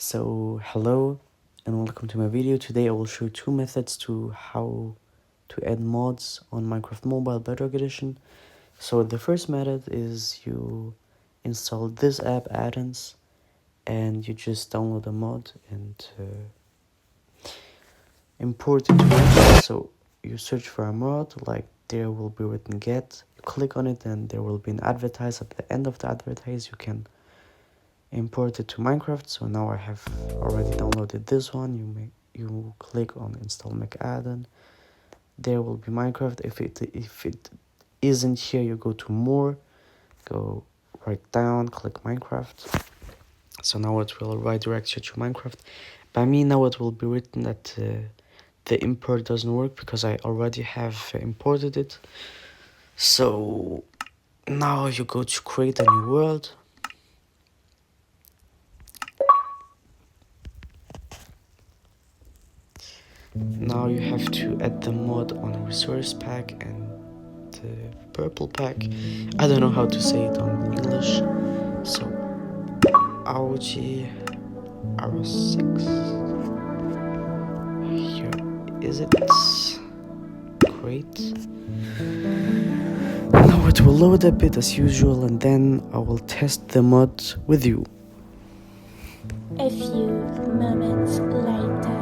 So hello and welcome to my video. Today I will show two methods to how to add mods on Minecraft Mobile Bedrock Edition. So the first method is you install this app Addons and you just download a mod and import it to Minecraft. So you search for a mod, like there will be written get, you click on it and there will be an advertise. At the end of the advertise you can import it to Minecraft. So now I have already downloaded this one. You click on install make add-on. There will be Minecraft. If it isn't here, you go to more, go right down, click Minecraft. So now it will redirect you to Minecraft. By me now it will be written that the import doesn't work because I already have imported it. So now you go to create a new world. Now you have to add the mod on resource pack and the purple pack. I don't know how to say it on English. So AUG R6. Here is it. Great. Now it will load a bit as usual and then I will test the mod with you. A few moments later.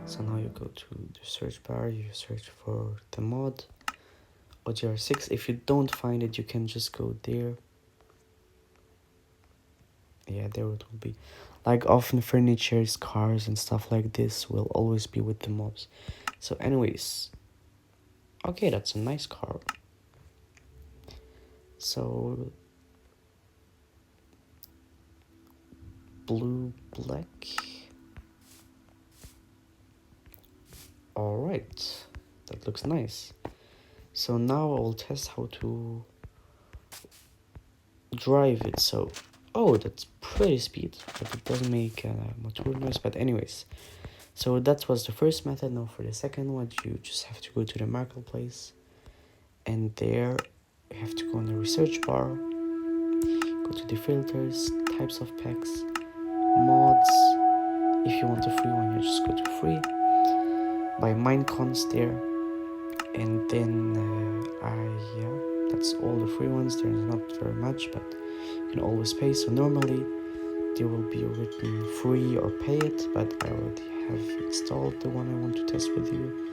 So now you go to the search bar, you search for the mod OGR6. If you don't find it, you can just go there. Yeah, there it will be. Like often furnitures, cars and stuff like this will always be with the mobs. So anyways, okay, that's a nice car. So blue, black. Alright, that looks nice. So now I will test how to drive it. So, oh, that's pretty speed, but it doesn't make motor noise. But anyways, so that was the first method. Now for the second one, you just have to go to the marketplace, and there you have to go in the research bar, go to the filters, types of packs, mods. If you want a free one, you just go to free, buy Minecons there, and then yeah, that's all the free ones. There's not very much, but you can always pay. So normally there will be written free or pay it, but I already have installed the one I want to test with you.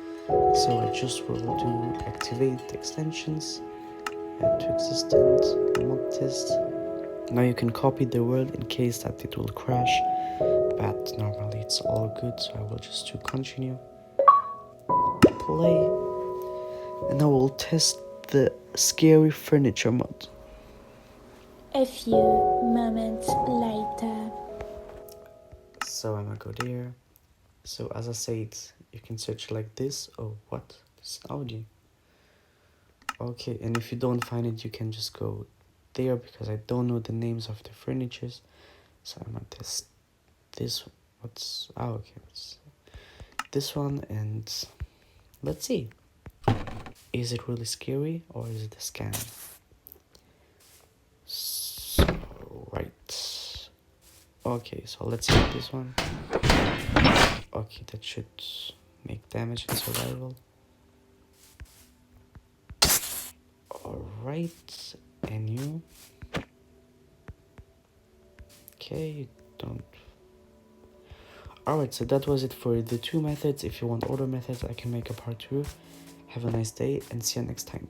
So I just will do activate extensions, add to existent, mod test. Now you can copy the world in case that it will crash, but normally it's all good. So I will just do continue, play, and I will test the scary furniture mod. A few moments later. So I'm gonna go there. So as I said, you can search like this. Oh, what? This Audi. Okay, and if you don't find it, you can just go there because I don't know the names of the furnitures. So I'm gonna test this. Okay, it's this one, and let's see. Is it really scary or is it a scam? So, right. Okay, so let's hit this one. Okay, that should make damage in survival. Alright, and you. Okay, don't. Alright, so that was it for the two methods. If you want other methods, I can make a part 2. Have a nice day and see you next time.